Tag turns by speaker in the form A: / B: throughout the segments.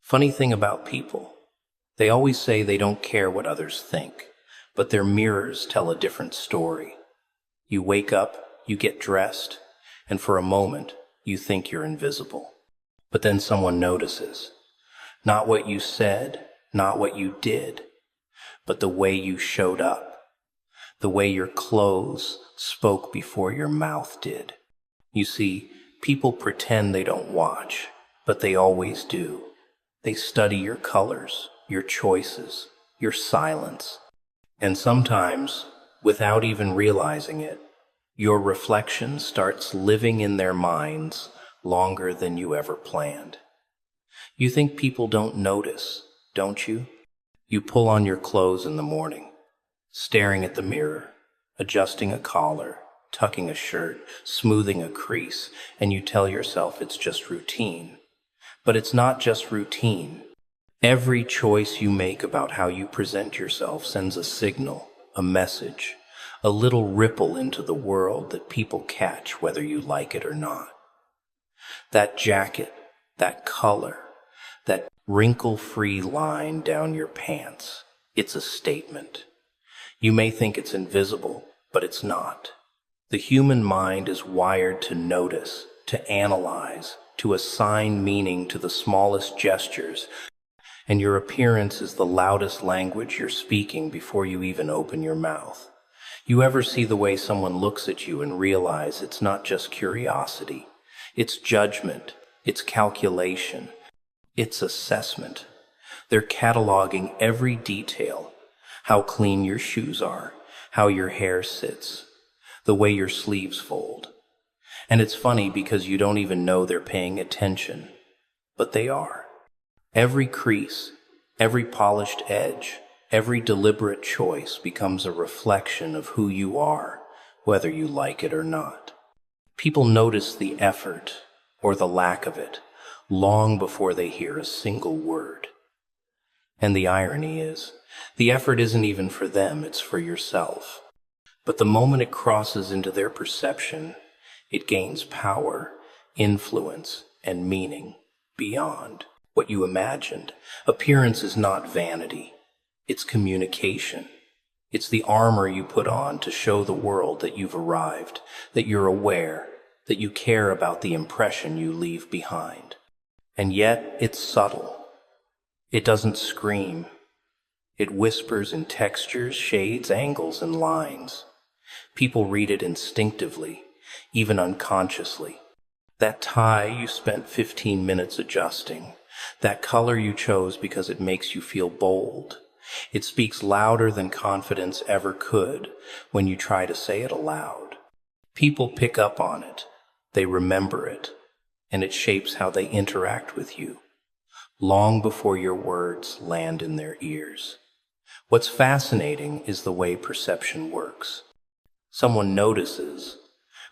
A: Funny thing about people, they always say they don't care what others think, but their mirrors tell a different story. You wake up, you get dressed, and for a moment, you think you're invisible. But then someone notices. Not what you said, not what you did, but the way you showed up. The way your clothes spoke before your mouth did. You see, people pretend they don't watch, but they always do. They study your colors, your choices, your silence. And sometimes, without even realizing it, your reflection starts living in their minds longer than you ever planned. You think people don't notice, don't you? You pull on your clothes in the morning, staring at the mirror, adjusting a collar, tucking a shirt, smoothing a crease, and you tell yourself it's just routine. But it's not just routine. Every choice you make about how you present yourself sends a signal, a message, a little ripple into the world that people catch whether you like it or not. That jacket, that color, that wrinkle-free line down your pants, it's a statement. You may think it's invisible, but it's not. The human mind is wired to notice, to analyze, to assign meaning to the smallest gestures, and your appearance is the loudest language you're speaking before you even open your mouth. You ever see the way someone looks at you and realize it's not just curiosity, it's judgment, it's calculation, it's assessment. They're cataloging every detail, how clean your shoes are, how your hair sits, the way your sleeves fold. And it's funny because you don't even know they're paying attention, but they are. Every crease, every polished edge, every deliberate choice becomes a reflection of who you are, whether you like it or not. People notice the effort, or the lack of it, long before they hear a single word. And the irony is, the effort isn't even for them, it's for yourself. But the moment it crosses into their perception, it gains power, influence, and meaning beyond what you imagined. Appearance is not vanity. It's communication. It's the armor you put on to show the world that you've arrived, that you're aware, that you care about the impression you leave behind. And yet, it's subtle. It doesn't scream. It whispers in textures, shades, angles, and lines. People read it instinctively, even unconsciously. That tie you spent 15 minutes adjusting, that color you chose because it makes you feel bold. It speaks louder than confidence ever could when you try to say it aloud. People pick up on it, they remember it, and it shapes how they interact with you, long before your words land in their ears. What's fascinating is the way perception works. Someone notices,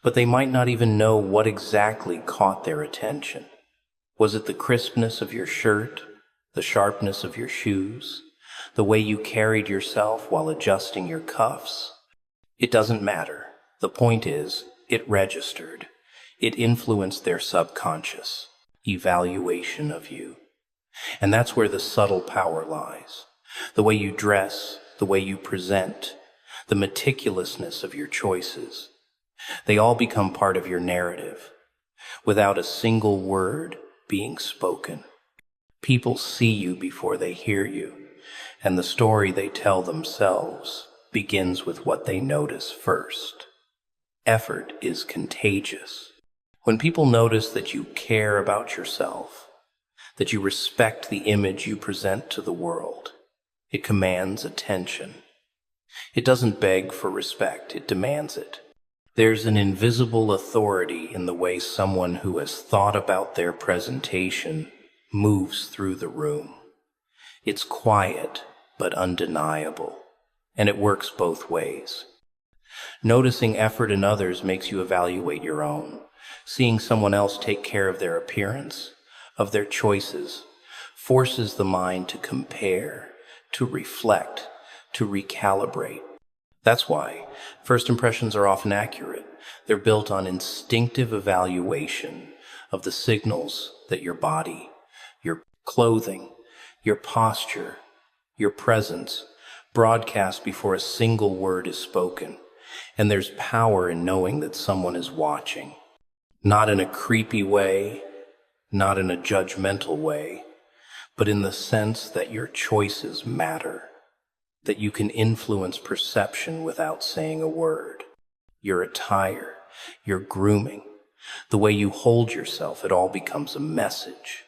A: but they might not even know what exactly caught their attention. Was it the crispness of your shirt, the sharpness of your shoes, the way you carried yourself while adjusting your cuffs? It doesn't matter. The point is, it registered. It influenced their subconscious evaluation of you. And that's where the subtle power lies. The way you dress, the way you present, the meticulousness of your choices. They all become part of your narrative, without a single word being spoken. People see you before they hear you, and the story they tell themselves begins with what they notice first. Effort is contagious. When people notice that you care about yourself, that you respect the image you present to the world, it commands attention. It doesn't beg for respect, it demands it. There's an invisible authority in the way someone who has thought about their presentation moves through the room. It's quiet, but undeniable, and it works both ways. Noticing effort in others makes you evaluate your own. Seeing someone else take care of their appearance, of their choices, forces the mind to compare, to reflect, to recalibrate. That's why first impressions are often accurate. They're built on instinctive evaluation of the signals that your body, your Clothing, your posture, your presence, broadcast before a single word is spoken. And there's power in knowing that someone is watching. Not in a creepy way, not in a judgmental way, but in the sense that your choices matter, that you can influence perception without saying a word. Your attire, your grooming, the way you hold yourself, it all becomes a message.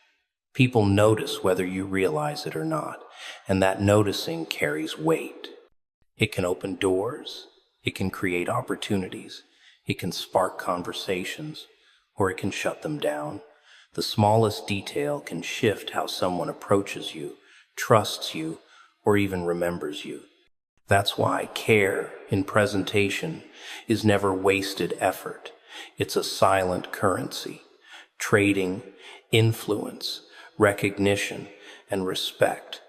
A: People notice whether you realize it or not, and that noticing carries weight. It can open doors, it can create opportunities, it can spark conversations, or it can shut them down. The smallest detail can shift how someone approaches you, trusts you, or even remembers you. That's why care in presentation is never wasted effort. It's a silent currency, trading influence, recognition, and respect.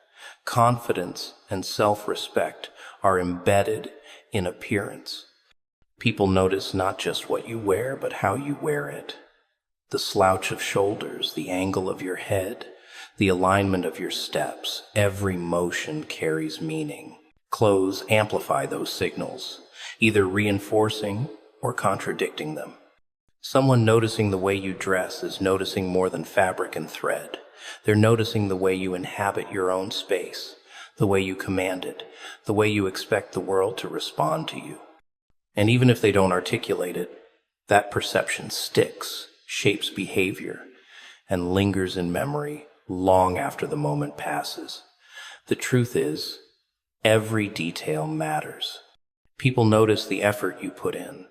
A: Confidence and self-respect are embedded in appearance. People notice not just what you wear, but how you wear it. The slouch of shoulders, the angle of your head, the alignment of your steps, every motion carries meaning. Clothes amplify those signals, either reinforcing or contradicting them. Someone noticing the way you dress is noticing more than fabric and thread. They're noticing the way you inhabit your own space, the way you command it, the way you expect the world to respond to you. And even if they don't articulate it, that perception sticks, shapes behavior, and lingers in memory long after the moment passes. The truth is, every detail matters. People notice the effort you put in,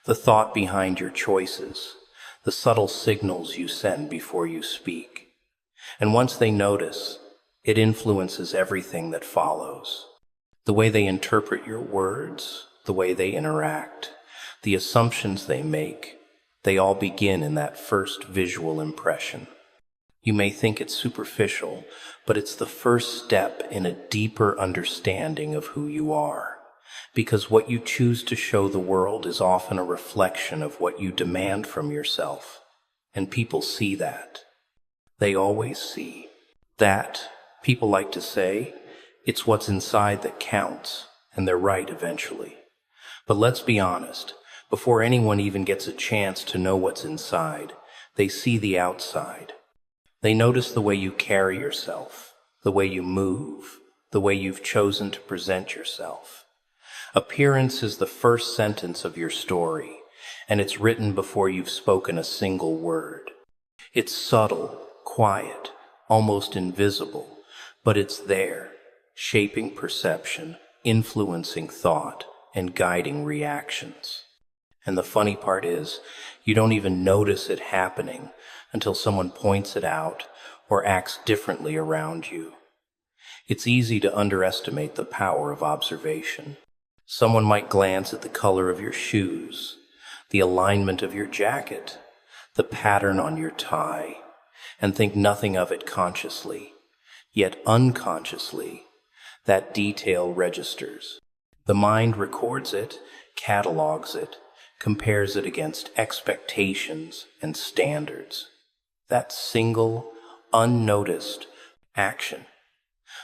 A: the thought behind your choices, the subtle signals you send before you speak. And once they notice, it influences everything that follows. The way they interpret your words, the way they interact, the assumptions they make, they all begin in that first visual impression. You may think it's superficial, but it's the first step in a deeper understanding of who you are. Because what you choose to show the world is often a reflection of what you demand from yourself. And people see that. They always see. That, people like to say, it's what's inside that counts, and they're right eventually. But let's be honest, before anyone even gets a chance to know what's inside, they see the outside. They notice the way you carry yourself, the way you move, the way you've chosen to present yourself. Appearance is the first sentence of your story, and it's written before you've spoken a single word. It's subtle, quiet, almost invisible, but it's there, shaping perception, influencing thought, and guiding reactions. And the funny part is, you don't even notice it happening until someone points it out or acts differently around you. It's easy to underestimate the power of observation. Someone might glance at the color of your shoes, the alignment of your jacket, the pattern on your tie, and think nothing of it consciously. Yet unconsciously, that detail registers. The mind records it, catalogs it, compares it against expectations and standards. That single, unnoticed action,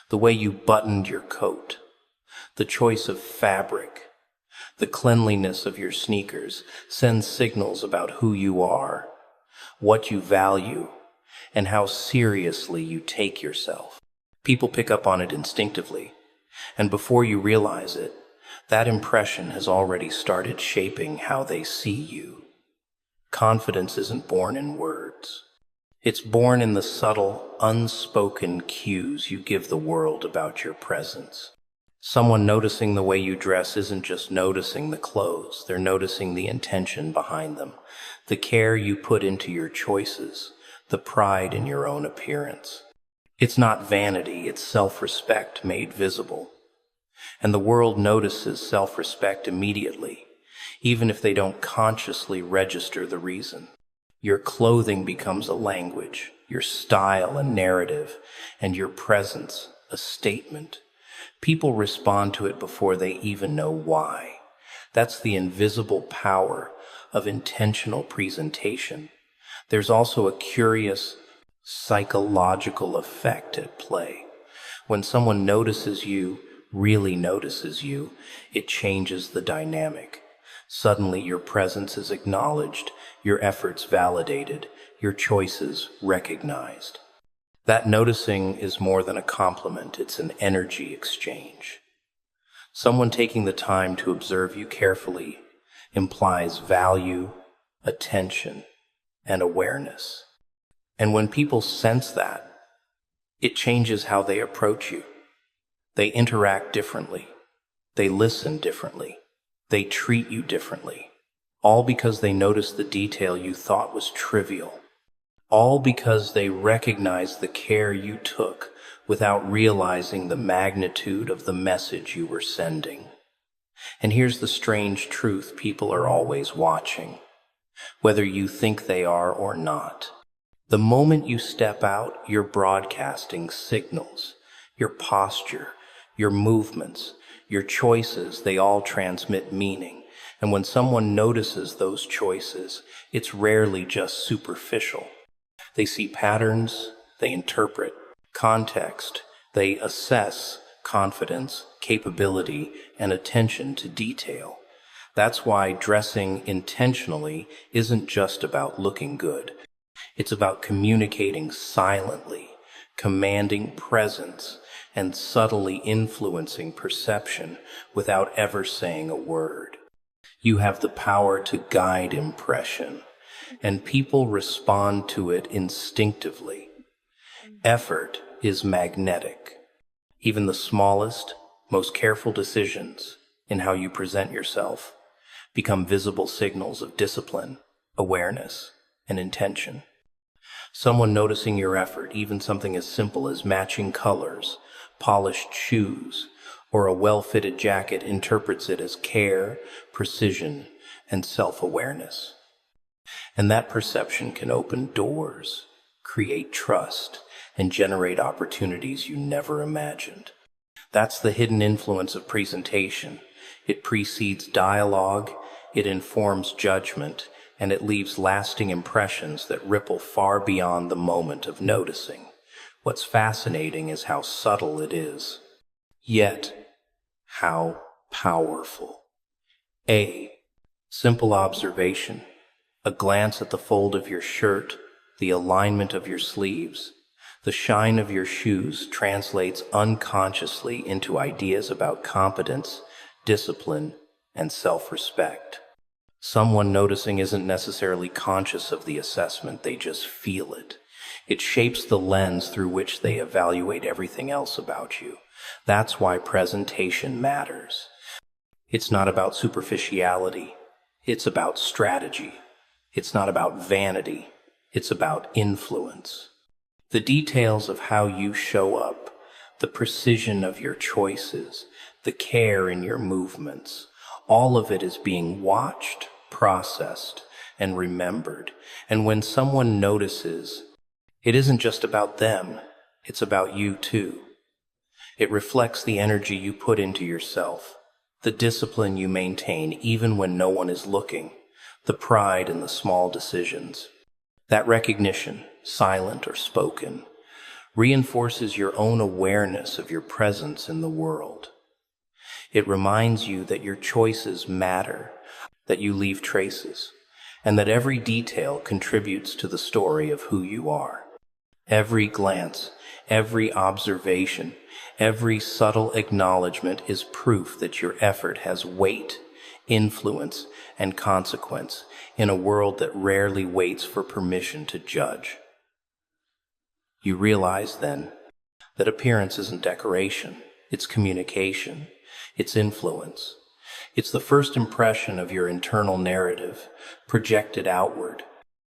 A: the way you buttoned your coat, the choice of fabric, the cleanliness of your sneakers sends signals about who you are, what you value, and how seriously you take yourself. People pick up on it instinctively, and before you realize it, that impression has already started shaping how they see you. Confidence isn't born in words. It's born in the subtle, unspoken cues you give the world about your presence. Someone noticing the way you dress isn't just noticing the clothes, they're noticing the intention behind them, the care you put into your choices, the pride in your own appearance. It's not vanity, it's self-respect made visible. And the world notices self-respect immediately, even if they don't consciously register the reason. Your clothing becomes a language, your style a narrative, and your presence a statement. People respond to it before they even know why. That's the invisible power of intentional presentation. There's also a curious, psychological effect at play. When someone notices you, really notices you, it changes the dynamic. Suddenly your presence is acknowledged, your efforts validated, your choices recognized. That noticing is more than a compliment, it's an energy exchange. Someone taking the time to observe you carefully implies value, attention, and awareness. And when people sense that, it changes how they approach you. They interact differently. They listen differently. They treat you differently. All because they noticed the detail you thought was trivial. All because they recognized the care you took without realizing the magnitude of the message you were sending. And here's the strange truth: people are always watching, whether you think they are or not. The moment you step out, you're broadcasting signals. Your posture, your movements, your choices, they all transmit meaning. And when someone notices those choices, it's rarely just superficial. They see patterns, they interpret context, they assess confidence, capability, and attention to detail. That's why dressing intentionally isn't just about looking good. It's about communicating silently, commanding presence, and subtly influencing perception without ever saying a word. You have the power to guide impression, and people respond to it instinctively. Effort is magnetic. Even the smallest, most careful decisions in how you present yourself become visible signals of discipline, awareness, and intention. Someone noticing your effort, even something as simple as matching colors, polished shoes, or a well-fitted jacket, interprets it as care, precision, and self-awareness. And that perception can open doors, create trust, and generate opportunities you never imagined. That's the hidden influence of presentation. It precedes dialogue, it informs judgment, and it leaves lasting impressions that ripple far beyond the moment of noticing. What's fascinating is how subtle it is, yet how powerful. A simple observation, a glance at the fold of your shirt, the alignment of your sleeves, the shine of your shoes translates unconsciously into ideas about competence, discipline, and self-respect. Someone noticing isn't necessarily conscious of the assessment, they just feel it. It shapes the lens through which they evaluate everything else about you. That's why presentation matters. It's not about superficiality, it's about strategy. It's not about vanity, it's about influence. The details of how you show up, the precision of your choices, the care in your movements, all of it is being watched, processed, and remembered. And when someone notices, it isn't just about them, it's about you too. It reflects the energy you put into yourself, the discipline you maintain even when no one is looking, the pride in the small decisions. That recognition, silent or spoken, reinforces your own awareness of your presence in the world. It reminds you that your choices matter, that you leave traces, and that every detail contributes to the story of who you are. Every glance, every observation, every subtle acknowledgement is proof that your effort has weight, influence, and consequence in a world that rarely waits for permission to judge. You realize, then, that appearance isn't decoration, it's communication, it's influence. It's the first impression of your internal narrative, projected outward.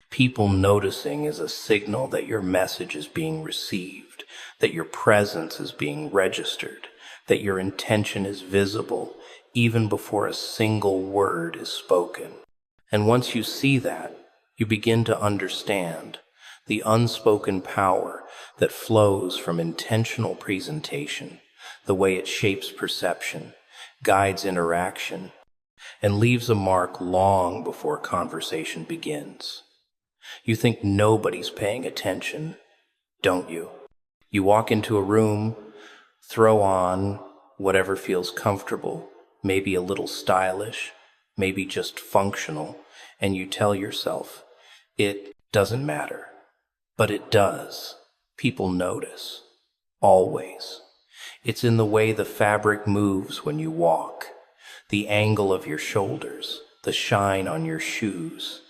A: People noticing is a signal that your message is being received, that your presence is being registered, that your intention is visible, even before a single word is spoken. And once you see that, you begin to understand the unspoken power that flows from intentional presentation, the way it shapes perception, guides interaction, and leaves a mark long before conversation begins. You think nobody's paying attention, don't you? You walk into a room, throw on whatever feels comfortable, maybe a little stylish, maybe just functional, and you tell yourself, it doesn't matter. But it does. People notice. Always. It's in the way the fabric moves when you walk, the angle of your shoulders, the shine on your shoes,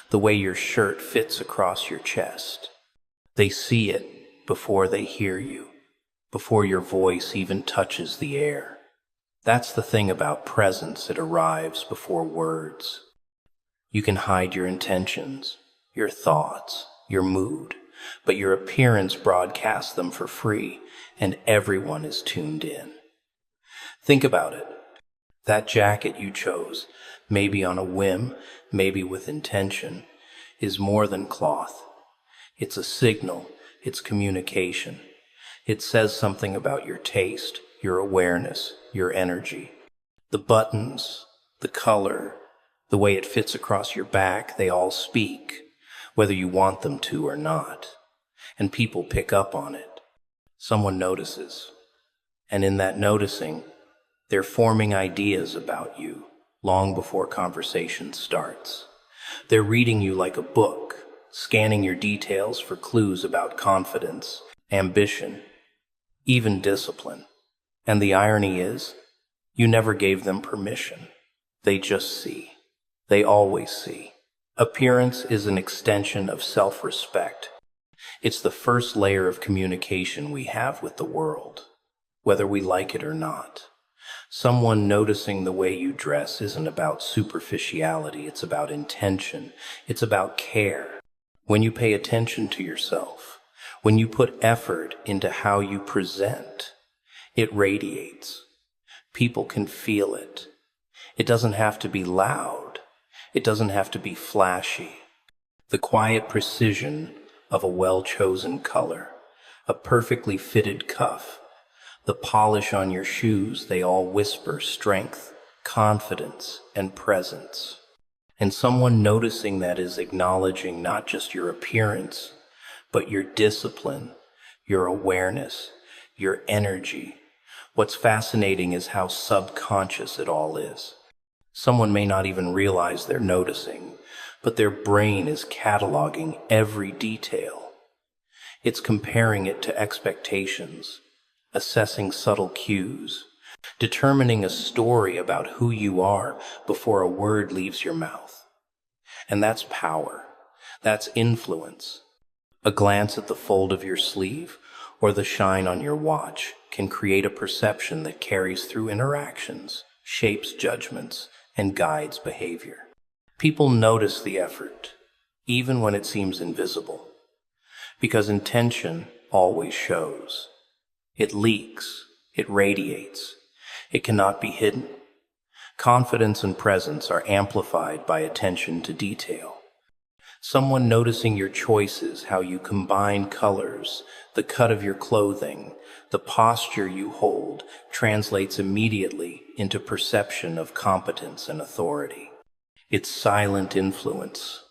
A: the way your shirt fits across your chest. They see it before they hear you, before your voice even touches the air. That's the thing about presence, it arrives before words. You can hide your intentions, your thoughts, your mood, but your appearance broadcasts them for free, and everyone is tuned in. Think about it. That jacket you chose, maybe on a whim, maybe with intention, is more than cloth. It's a signal, it's communication. It says something about your taste, your awareness, your energy. The buttons, the color, the way it fits across your back, they all speak, whether you want them to or not. And people pick up on it. Someone notices. And in that noticing, they're forming ideas about you long before conversation starts. They're reading you like a book, scanning your details for clues about confidence, ambition, even discipline. And the irony is, you never gave them permission. They just see. They always see. Appearance is an extension of self-respect. It's the first layer of communication we have with the world, whether we like it or not. Someone noticing the way you dress isn't about superficiality, it's about intention, it's about care. When you pay attention to yourself, when you put effort into how you present, it radiates. People can feel it. It doesn't have to be loud. It doesn't have to be flashy. The quiet precision of a well-chosen color, a perfectly fitted cuff, the polish on your shoes, they all whisper strength, confidence, and presence. And someone noticing that is acknowledging not just your appearance, but your discipline, your awareness, your energy. What's fascinating is how subconscious it all is. Someone may not even realize they're noticing, but their brain is cataloging every detail. It's comparing it to expectations, assessing subtle cues, determining a story about who you are before a word leaves your mouth. And that's power. That's influence. A glance at the fold of your sleeve or the shine on your watch can create a perception that carries through interactions, shapes judgments, and guides behavior. People notice the effort, even when it seems invisible, because intention always shows. It leaks, it radiates, it cannot be hidden. Confidence and presence are amplified by attention to detail. Someone noticing your choices, how you combine colors, the cut of your clothing, the posture you hold, translates immediately into perception of competence and authority. It's silent influence,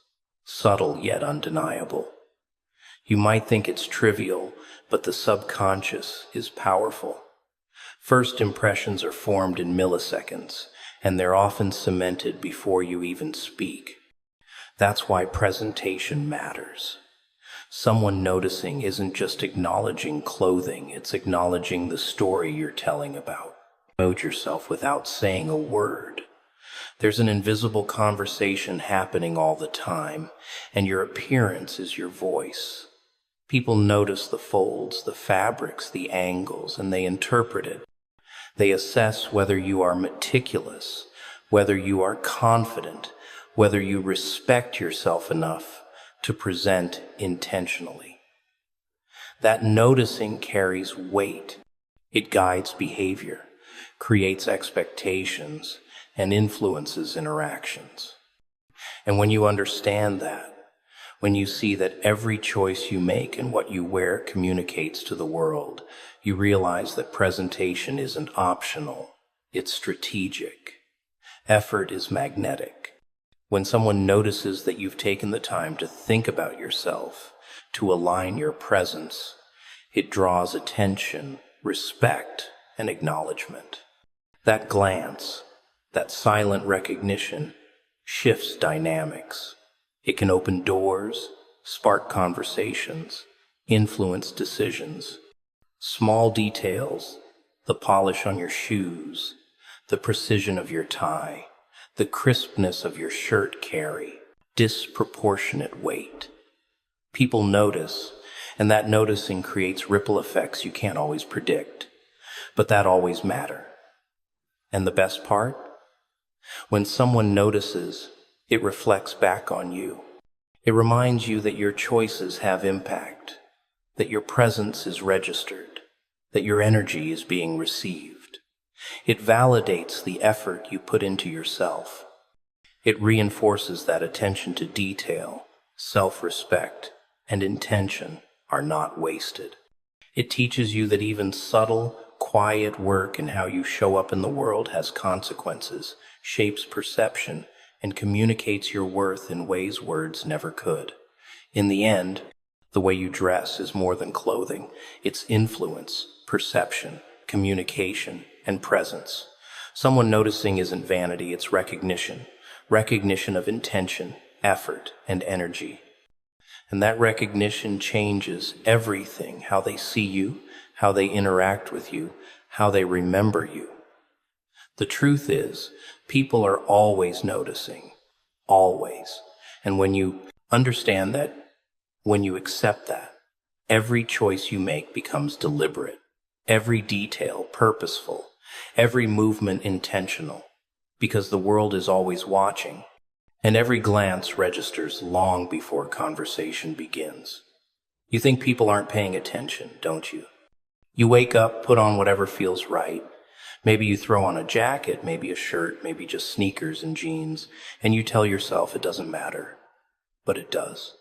A: subtle yet undeniable. You might think it's trivial, but the subconscious is powerful. First impressions are formed in milliseconds, and they're often cemented before you even speak. That's why presentation matters. Someone noticing isn't just acknowledging clothing, it's acknowledging the story you're telling about. Promote yourself without saying a word. There's an invisible conversation happening all the time, and your appearance is your voice. People notice the folds, the fabrics, the angles, and they interpret it. They assess whether you are meticulous, whether you are confident, whether you respect yourself enough to present intentionally. That noticing carries weight. It guides behavior, creates expectations, and influences interactions. And when you understand that, when you see that every choice you make and what you wear communicates to the world, you realize that presentation isn't optional, it's strategic. Effort is magnetic. When someone notices that you've taken the time to think about yourself, to align your presence. It draws attention, respect, and acknowledgement. That glance, that silent recognition, shifts dynamics. It can open doors, spark conversations, influence decisions. Small details, the polish on your shoes, the precision of your tie, the crispness of your shirt carry disproportionate weight. People notice, and that noticing creates ripple effects you can't always predict, but that always matter. And the best part? When someone notices, it reflects back on you. It reminds you that your choices have impact, that your presence is registered, that your energy is being received. It validates the effort you put into yourself. It reinforces that attention to detail, self-respect, and intention are not wasted. It teaches you that even subtle, quiet work in how you show up in the world has consequences, shapes perception, and communicates your worth in ways words never could. In the end, the way you dress is more than clothing. It's influence, perception, communication, and presence. Someone noticing isn't vanity, it's recognition. Recognition of intention, effort, and energy. And that recognition changes everything, how they see you, how they interact with you, how they remember you. The truth is, people are always noticing, always. And when you understand that, when you accept that, every choice you make becomes deliberate, every detail purposeful, every movement intentional, because the world is always watching, and every glance registers long before conversation begins. You think people aren't paying attention, don't you? You wake up, put on whatever feels right. Maybe you throw on a jacket, maybe a shirt, maybe just sneakers and jeans, and you tell yourself it doesn't matter. But it does.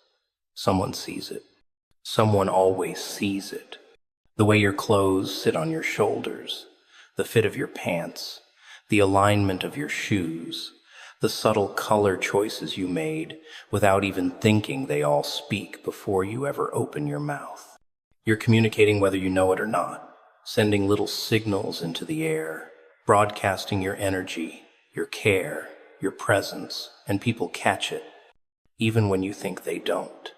A: Someone sees it. Someone always sees it. The way your clothes sit on your shoulders, the fit of your pants, the alignment of your shoes, the subtle color choices you made without even thinking, they all speak before you ever open your mouth. You're communicating whether you know it or not, sending little signals into the air, broadcasting your energy, your care, your presence, and people catch it, even when you think they don't.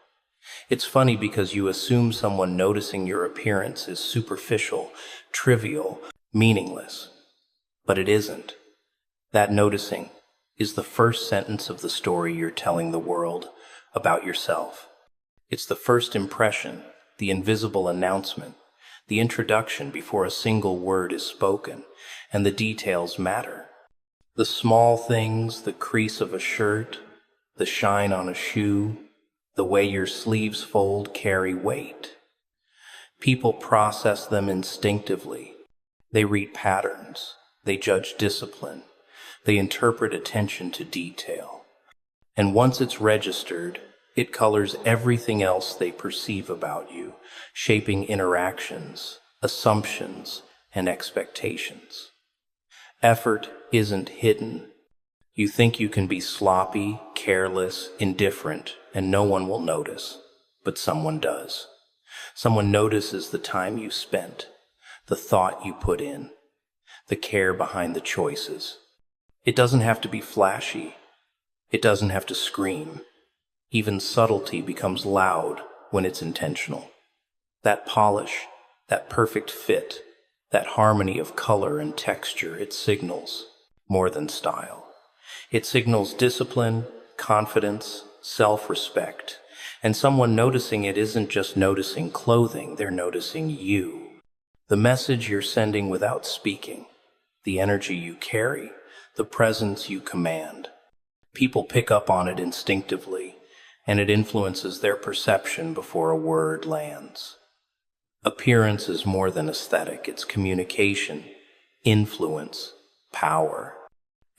A: It's funny because you assume someone noticing your appearance is superficial, trivial, meaningless. But it isn't. That noticing is the first sentence of the story you're telling the world about yourself. It's the first impression, the invisible announcement, the introduction before a single word is spoken, and the details matter. The small things, the crease of a shirt, the shine on a shoe, the way your sleeves fold carry weight. People process them instinctively. They read patterns. They judge discipline. They interpret attention to detail. And once it's registered, it colors everything else they perceive about you, shaping interactions, assumptions, and expectations. Effort isn't hidden. You think you can be sloppy, careless, indifferent, and no one will notice. But someone does. Someone notices the time you spent, the thought you put in, the care behind the choices. It doesn't have to be flashy. It doesn't have to scream. Even subtlety becomes loud when it's intentional. That polish, that perfect fit, that harmony of color and texture, it signals more than style. It signals discipline, confidence, self-respect. And someone noticing it isn't just noticing clothing, they're noticing you. The message you're sending without speaking, the energy you carry, the presence you command. People pick up on it instinctively, and it influences their perception before a word lands. Appearance is more than aesthetic, it's communication, influence, power.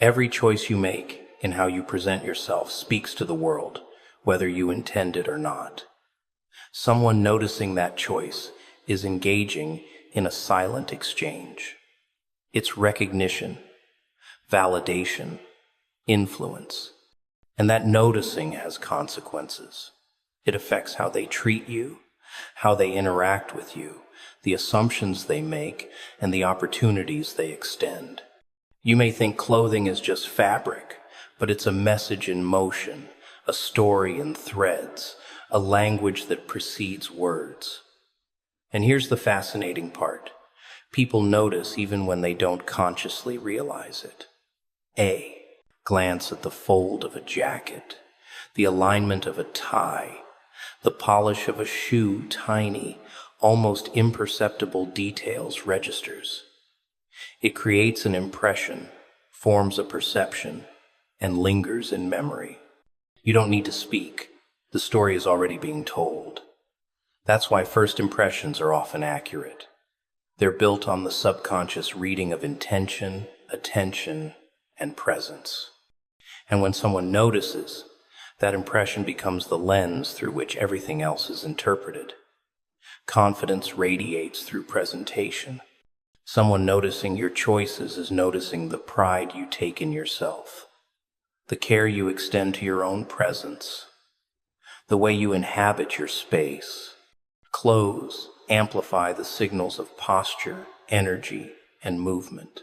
A: Every choice you make in how you present yourself speaks to the world, whether you intend it or not. Someone noticing that choice is engaging in a silent exchange. It's recognition, validation, influence, and that noticing has consequences. It affects how they treat you, how they interact with you, the assumptions they make, and the opportunities they extend. You may think clothing is just fabric, but it's a message in motion, a story in threads, a language that precedes words. And here's the fascinating part. People notice even when they don't consciously realize it. A. Glance at the fold of a jacket, the alignment of a tie, the polish of a shoe. Tiny, almost imperceptible details registers. It creates an impression, forms a perception, and lingers in memory. You don't need to speak. The story is already being told. That's why first impressions are often accurate. They're built on the subconscious reading of intention, attention, and presence. And when someone notices, that impression becomes the lens through which everything else is interpreted. Confidence radiates through presentation. Someone noticing your choices is noticing the pride you take in yourself, the care you extend to your own presence, the way you inhabit your space. Clothes amplify the signals of posture, energy, and movement.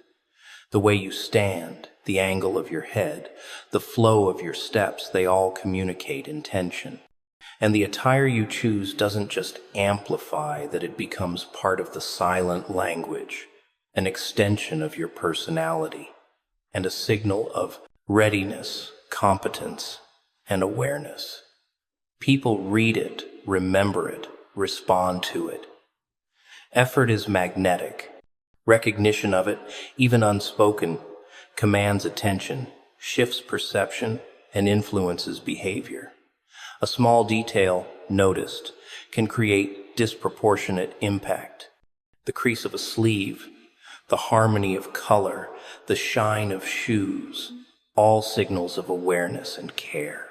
A: The way you stand, the angle of your head, the flow of your steps, they all communicate intention. And the attire you choose doesn't just amplify that, it becomes part of the silent language, an extension of your personality, and a signal of readiness, competence, and awareness. People read it, remember it, respond to it. Effort is magnetic. Recognition of it, even unspoken, commands attention, shifts perception, and influences behavior. A small detail, noticed, can create disproportionate impact. The crease of a sleeve, the harmony of color, the shine of shoes, all signals of awareness and care.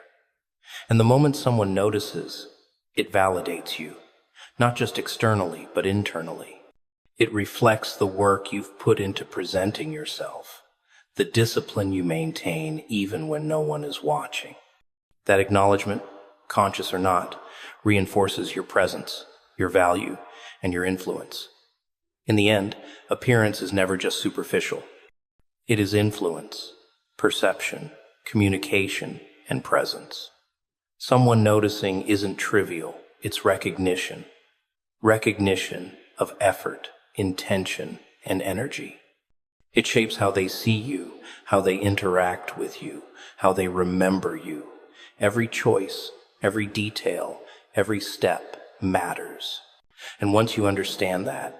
A: And the moment someone notices, it validates you, not just externally, but internally. It reflects the work you've put into presenting yourself, the discipline you maintain even when no one is watching. That acknowledgement, conscious or not, reinforces your presence, your value, and your influence. In the end, appearance is never just superficial. It is influence, perception, communication, and presence. Someone noticing isn't trivial, it's recognition. Recognition of effort, intention, and energy. It shapes how they see you, how they interact with you, how they remember you. Every choice, every detail, every step matters. And once you understand that,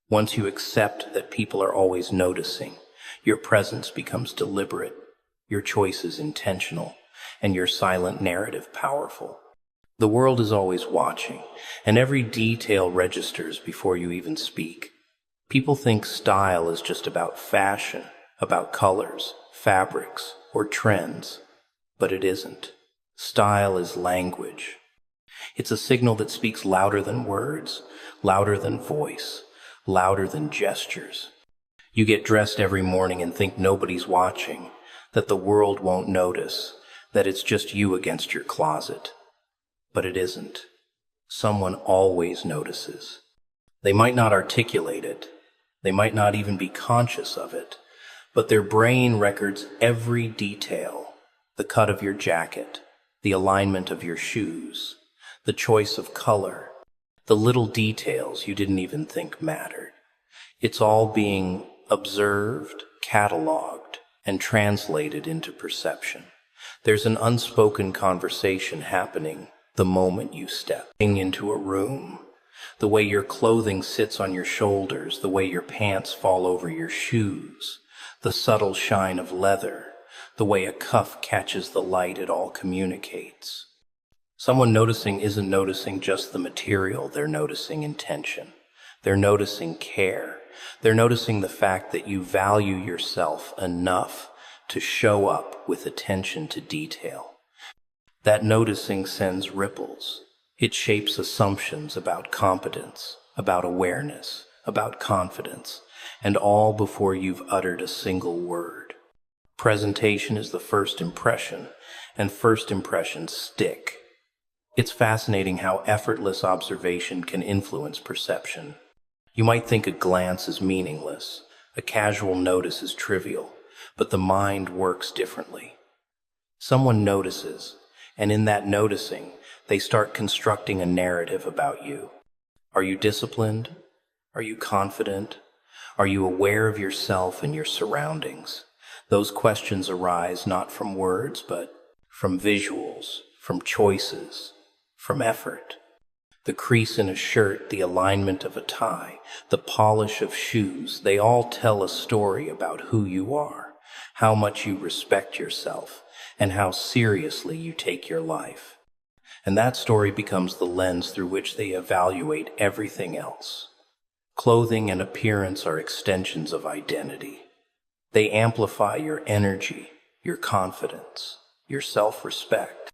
A: once you accept that people are always noticing, your presence becomes deliberate, your choices intentional, and your silent narrative powerful. The world is always watching, and every detail registers before you even speak. People think style is just about fashion, about colors, fabrics, or trends, but it isn't. Style is language. It's a signal that speaks louder than words, louder than voice, louder than gestures. You get dressed every morning and think nobody's watching, that the world won't notice, that it's just you against your closet. But it isn't. Someone always notices. They might not articulate it. They might not even be conscious of it, but their brain records every detail: the cut of your jacket, the alignment of your shoes, the choice of color, the little details you didn't even think mattered. It's all being observed, cataloged, and translated into perception. There's an unspoken conversation happening the moment you step into a room. The way your clothing sits on your shoulders, the way your pants fall over your shoes, the subtle shine of leather, the way a cuff catches the light, it all communicates. Someone noticing isn't noticing just the material, they're noticing intention. They're noticing care. They're noticing the fact that you value yourself enough to show up with attention to detail. That noticing sends ripples. It shapes assumptions about competence, about awareness, about confidence, and all before you've uttered a single word. Presentation is the first impression, and first impressions stick. It's fascinating how effortless observation can influence perception. You might think a glance is meaningless, a casual notice is trivial, but the mind works differently. Someone notices, and in that noticing, they start constructing a narrative about you. Are you disciplined? Are you confident? Are you aware of yourself and your surroundings? Those questions arise not from words, but from visuals, from choices, from effort. The crease in a shirt, the alignment of a tie, the polish of shoes, they all tell a story about who you are, how much you respect yourself, and how seriously you take your life. And that story becomes the lens through which they evaluate everything else. Clothing and appearance are extensions of identity. They amplify your energy, your confidence, your self-respect.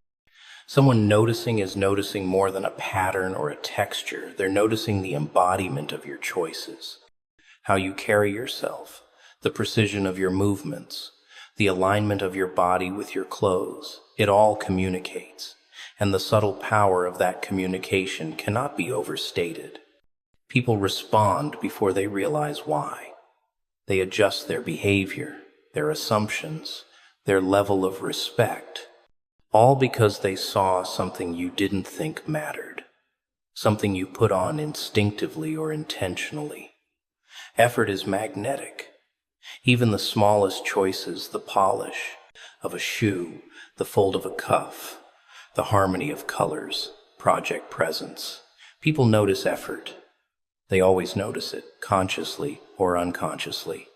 A: Someone noticing is noticing more than a pattern or a texture. They're noticing the embodiment of your choices, how you carry yourself, the precision of your movements, the alignment of your body with your clothes. It all communicates, and the subtle power of that communication cannot be overstated. People respond before they realize why. They adjust their behavior, their assumptions, their level of respect, all because they saw something you didn't think mattered, something you put on instinctively or intentionally. Effort is magnetic. Even the smallest choices, the polish of a shoe, the fold of a cuff, the harmony of colors, project presence. People notice effort. They always notice it, consciously or unconsciously.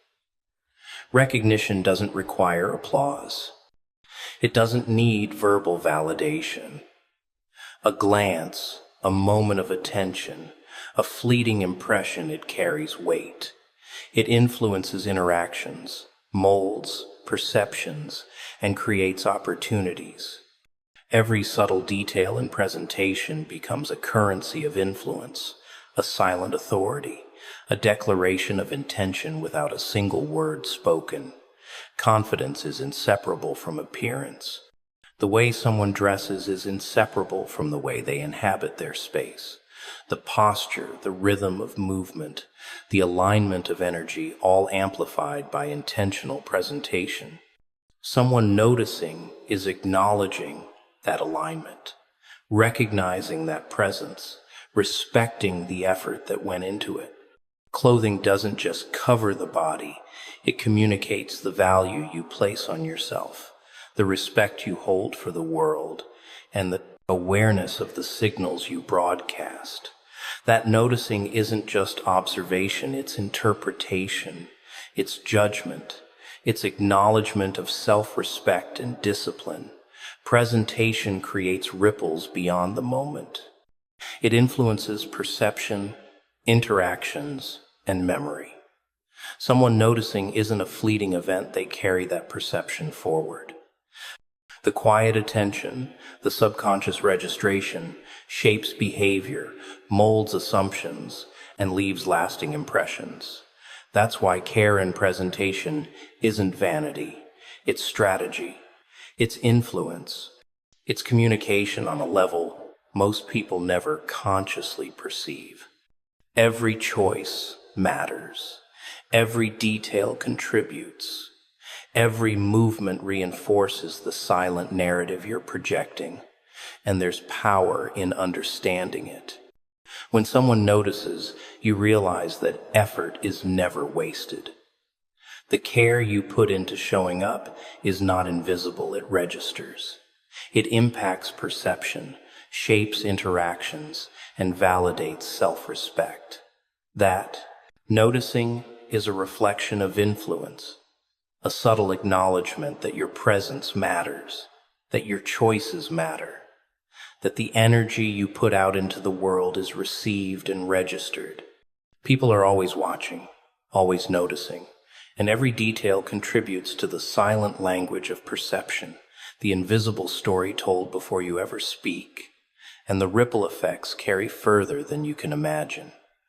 A: Recognition doesn't require applause. It doesn't need verbal validation. A glance, a moment of attention, a fleeting impression, it carries weight. It influences interactions, molds perceptions, and creates opportunities. Every subtle detail in presentation becomes a currency of influence, a silent authority, a declaration of intention without a single word spoken. Confidence is inseparable from appearance. The way someone dresses is inseparable from the way they inhabit their space. The posture, the rhythm of movement, the alignment of energy, all amplified by intentional presentation. Someone noticing is acknowledging that alignment, recognizing that presence, respecting the effort that went into it. Clothing doesn't just cover the body, it communicates the value you place on yourself, the respect you hold for the world, and the awareness of the signals you broadcast. That noticing isn't just observation, it's interpretation, it's judgment, it's acknowledgement of self-respect and discipline. Presentation creates ripples beyond the moment. It influences perception, interactions, and memory. Someone noticing isn't a fleeting event, they carry that perception forward. The quiet attention, the subconscious registration, shapes behavior, molds assumptions, and leaves lasting impressions. That's why care in presentation isn't vanity, it's strategy, it's influence, it's communication on a level most people never consciously perceive. Every choice matters. Every detail contributes. Every movement reinforces the silent narrative you're projecting, and there's power in understanding it. When someone notices, you realize that effort is never wasted. The care you put into showing up is not invisible, it registers. It impacts perception, shapes interactions, and validates self-respect. That, noticing, is a reflection of influence, a subtle acknowledgement that your presence matters, that your choices matter, that the energy you put out into the world is received and registered. People are always watching, always noticing, and every detail contributes to the silent language of perception, the invisible story told before you ever speak, and the ripple effects carry further than you can imagine.